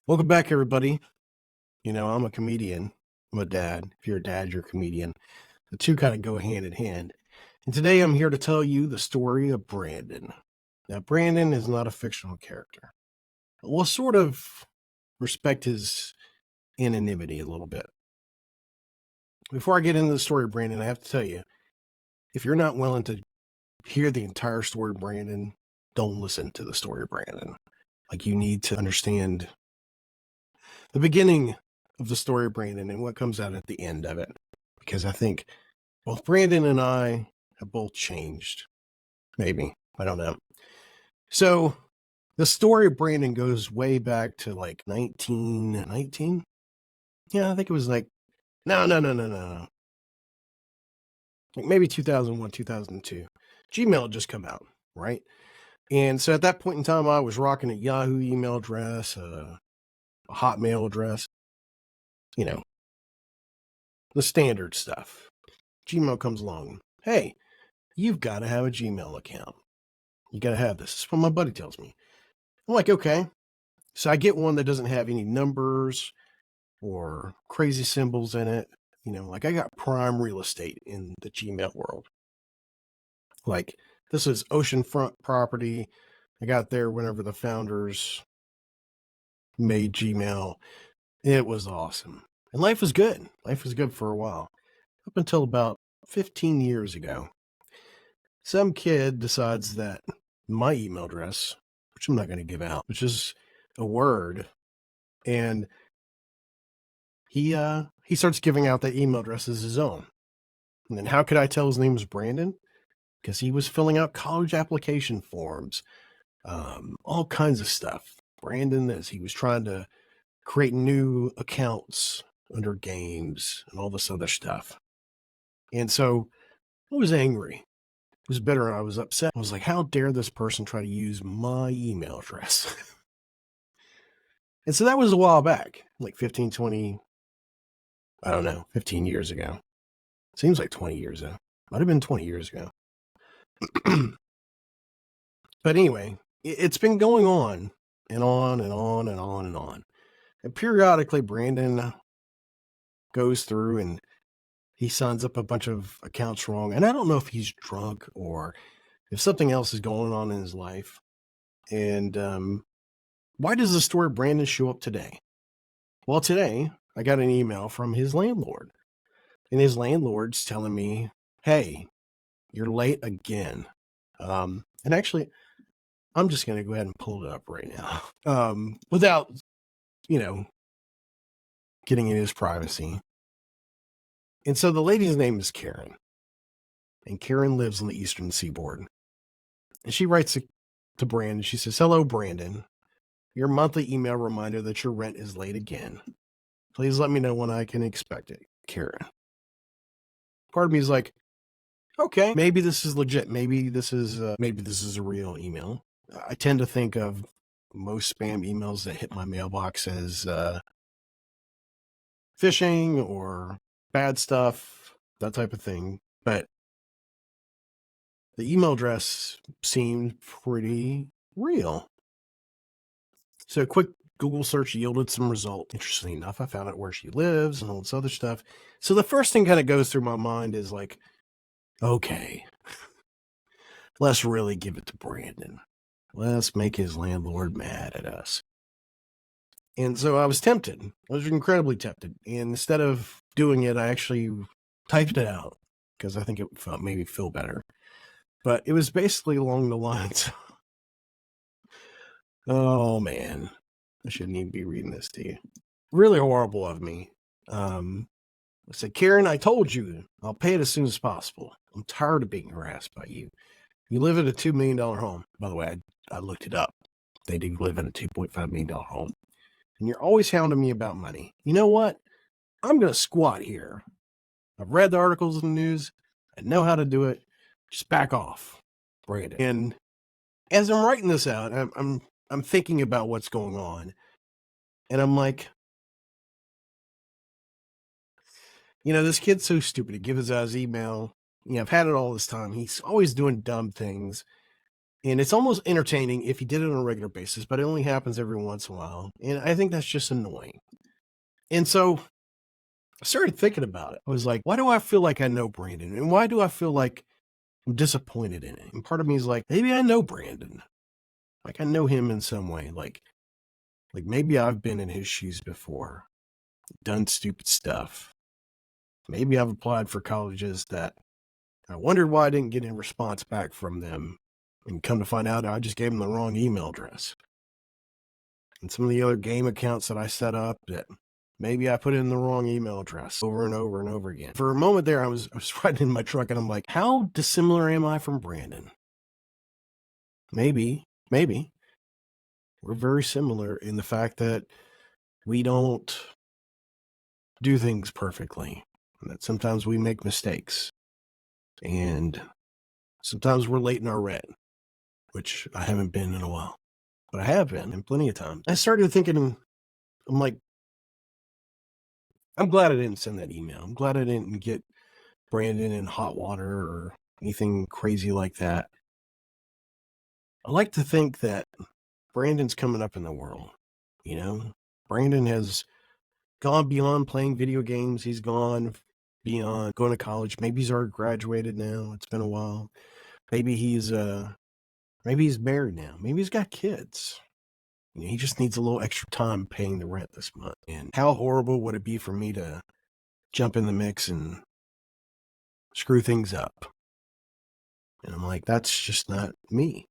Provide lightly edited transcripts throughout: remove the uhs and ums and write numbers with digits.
Welcome back, everybody. I'm a comedian. I'm a dad. If you're a dad, you're a comedian. The two kind of go hand in hand. And today I'm here to tell you the story of Brandon. Now, Brandon is not a fictional character. We'll sort of respect his anonymity a little bit. Before I get into the story of Brandon, I have to tell you, if you're not willing to hear the entire story of Brandon, don't listen to the story of Brandon. You need to understand the beginning of the story of Brandon and what comes out at the end of it. Because I think both Brandon and I have both changed. Maybe. I don't know. So the story of Brandon goes way back to 1919. Yeah, I think it was no. Maybe 2001, 2002. Gmail had just come out, right? And so at that point in time, I was rocking a Yahoo email address, a Hotmail address, the standard stuff. Gmail comes along. Hey, you've got to have a Gmail account. You got to have this. This is what my buddy tells me. I'm like, okay. So I get one that doesn't have any numbers or crazy symbols in it. I got prime real estate in the Gmail world. This is oceanfront property. I got there whenever the founders made Gmail. It was awesome. And life was good. Life was good for a while. Up until about 15 years ago. Some kid decides that my email address, which I'm not going to give out, which is a word, and he starts giving out that email address as his own. And then how could I tell his name was Brandon? Because he was filling out college application forms, all kinds of stuff. Brandon this. He was trying to create new accounts under games and all this other stuff. And so I was angry. It was bitter and I was upset. I was like, how dare this person try to use my email address? And so that was a while back, 15, 20, I don't know, 15 years ago. Seems like 20 years ago. Might have been 20 years ago. But anyway, it's been going on and on and on and on and on. And periodically, Brandon goes through and he signs up a bunch of accounts wrong. And I don't know if he's drunk or if something else is going on in his life. And why does the story of Brandon show up today? Well, today I got an email from his landlord. And his landlord's telling me, hey, you're late again. And actually, I'm just going to go ahead and pull it up right now without, getting in his privacy. And so the lady's name is Karen. And Karen lives on the Eastern Seaboard. And she writes to Brandon. She says, hello, Brandon. Your monthly email reminder that your rent is late again. Please let me know when I can expect it, Karen. Part of me is like, okay, maybe this is legit. Maybe this is a real email. I tend to think of most spam emails that hit my mailbox as phishing or bad stuff, that type of thing. But the email address seemed pretty real. So a quick Google search yielded some result. Interestingly enough, I found out where she lives and all this other stuff. So the first thing kind of goes through my mind is like, okay, let's really give it to Brandon. Let's make his landlord mad at us. And so I was tempted. I was incredibly tempted. And instead of doing it, I actually typed it out because I think it made me feel better. But it was basically along the lines. Oh, man. I shouldn't even be reading this to you. Really horrible of me. I said, Karen, I told you I'll pay it as soon as possible. I'm tired of being harassed by you. You live in a $2 million home. By the way, I looked it up. They do live in a $2.5 million home. And you're always hounding me about money. You know what? I'm going to squat here. I've read the articles in the news. I know how to do it. Just back off, Brandon. And as I'm writing this out, I'm thinking about what's going on. And I'm like, this kid's so stupid. He gives out his email. I've had it all this time. He's always doing dumb things. And it's almost entertaining if he did it on a regular basis, but it only happens every once in a while. And I think that's just annoying. And so I started thinking about it. I was like, why do I feel like I know Brandon? And why do I feel like I'm disappointed in it? And part of me is like, maybe I know Brandon. Like I know him in some way. Like maybe I've been in his shoes before, done stupid stuff. Maybe I've applied for colleges that I wondered why I didn't get a response back from them. And come to find out, I just gave them the wrong email address. And some of the other game accounts that I set up that maybe I put in the wrong email address over and over and over again. For a moment there, I was riding in my truck and I'm like, how dissimilar am I from Brandon? Maybe. We're very similar in the fact that we don't do things perfectly. And that sometimes we make mistakes. And sometimes we're late in our rent, which I haven't been in a while. But I have been in plenty of time. I started thinking, I'm like, I'm glad I didn't send that email. I'm glad I didn't get Brandon in hot water or anything crazy like that. I like to think that Brandon's coming up in the world, you know? Brandon has gone beyond playing video games. He's gone beyond going to college. Maybe he's already graduated now. It's been a while. Maybe he's married now. Maybe he's got kids. You know, he just needs a little extra time paying the rent this month. And how horrible would it be for me to jump in the mix and screw things up? And I'm like, that's just not me.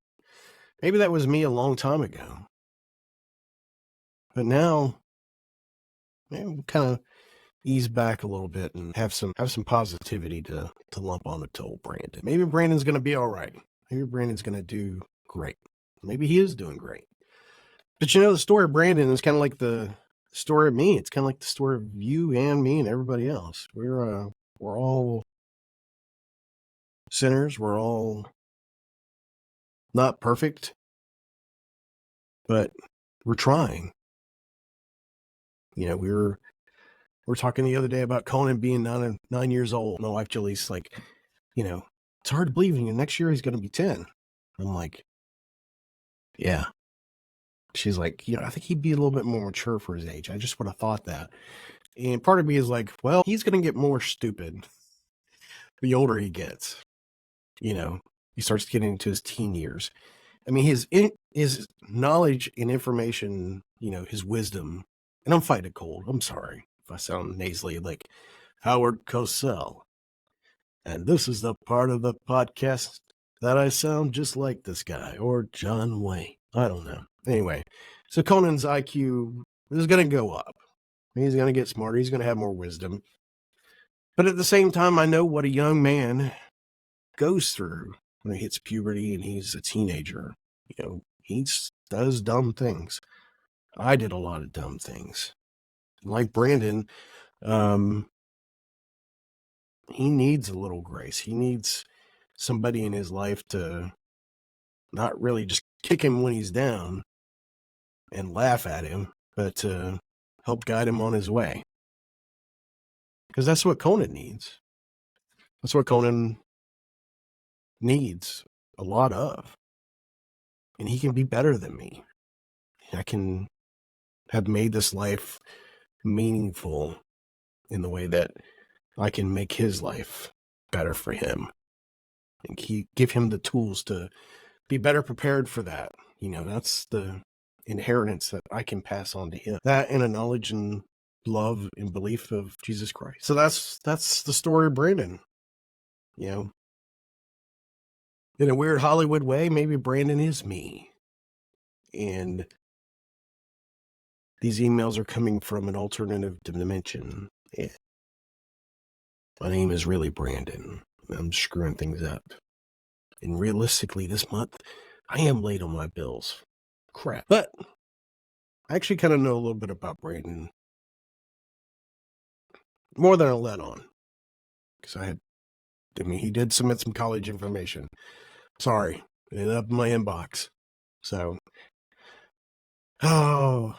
Maybe that was me a long time ago. But now, maybe we'll kind of ease back a little bit and have some positivity to lump on to old Brandon. Maybe Brandon's going to be all right. Maybe Brandon's going to do great. Maybe he is doing great. But you know, the story of Brandon is kind of like the story of me. It's kind of like the story of you and me and everybody else. We're all sinners. We're all not perfect, but we're trying. You know, we're talking the other day about Conan being 9 years old. My wife Julie's like, you know, it's hard to believe next year he's going to be 10. I'm like, yeah. She's like, you know, I think he'd be a little bit more mature for his age. I just would have thought that. And part of me is like, well, he's going to get more stupid the older he gets. You know, he starts getting into his teen years. I mean, his knowledge and information, you know, his wisdom, and I'm fighting a cold. I'm sorry if I sound nasally like Howard Cosell. And this is the part of the podcast that I sound just like this guy or John Wayne. I don't know. Anyway, so Conan's IQ is going to go up. He's going to get smarter. He's going to have more wisdom. But at the same time, I know what a young man goes through when he hits puberty and he's a teenager. You know, he does dumb things. I did a lot of dumb things. Like Brandon, he needs a little grace. He needs somebody in his life to not really just kick him when he's down and laugh at him, but to help guide him on his way. Because that's what Conan needs. That's what Conan needs a lot of. And he can be better than me. I can have made this life meaningful in the way that I can make his life better for him and give him the tools to be better prepared for that. You know, that's the inheritance that I can pass on to him. That and a knowledge and love and belief of Jesus Christ. So that's the story of Brandon. You know, in a weird Hollywood way, maybe Brandon is me. And these emails are coming from an alternative dimension. Yeah. My name is really Brandon. I'm screwing things up. And realistically, this month, I am late on my bills. Crap. But I actually kind of know a little bit about Brandon. More than I let on. Because he did submit some college information. Sorry. It ended up in my inbox. So, but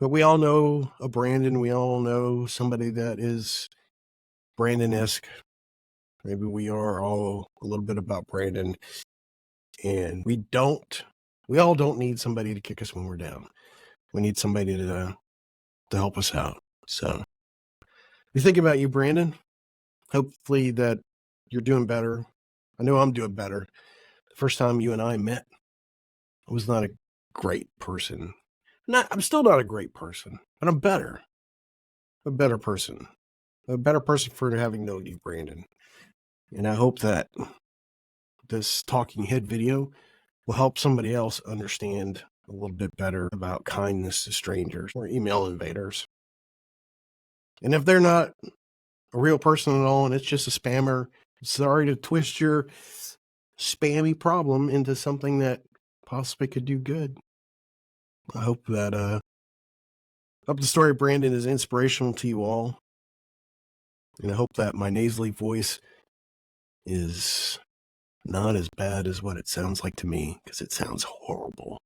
we all know a Brandon. We all know somebody that is Brandon-esque. Maybe we are all a little bit about Brandon. And we all don't need somebody to kick us when we're down. We need somebody to help us out. So we think about you, Brandon. Hopefully that you're doing better. I know I'm doing better. The first time you and I met, I was not a great person. I'm still not a great person, but I'm better. A better person. A better person for having known you, Brandon. And I hope that this talking head video will help somebody else understand a little bit better about kindness to strangers or email invaders. And if they're not a real person at all and it's just a spammer, sorry to twist your spammy problem into something that possibly could do good. I hope that hope the story of Brandon is inspirational to you all. And I hope that my nasally voice is not as bad as what it sounds like to me, because it sounds horrible.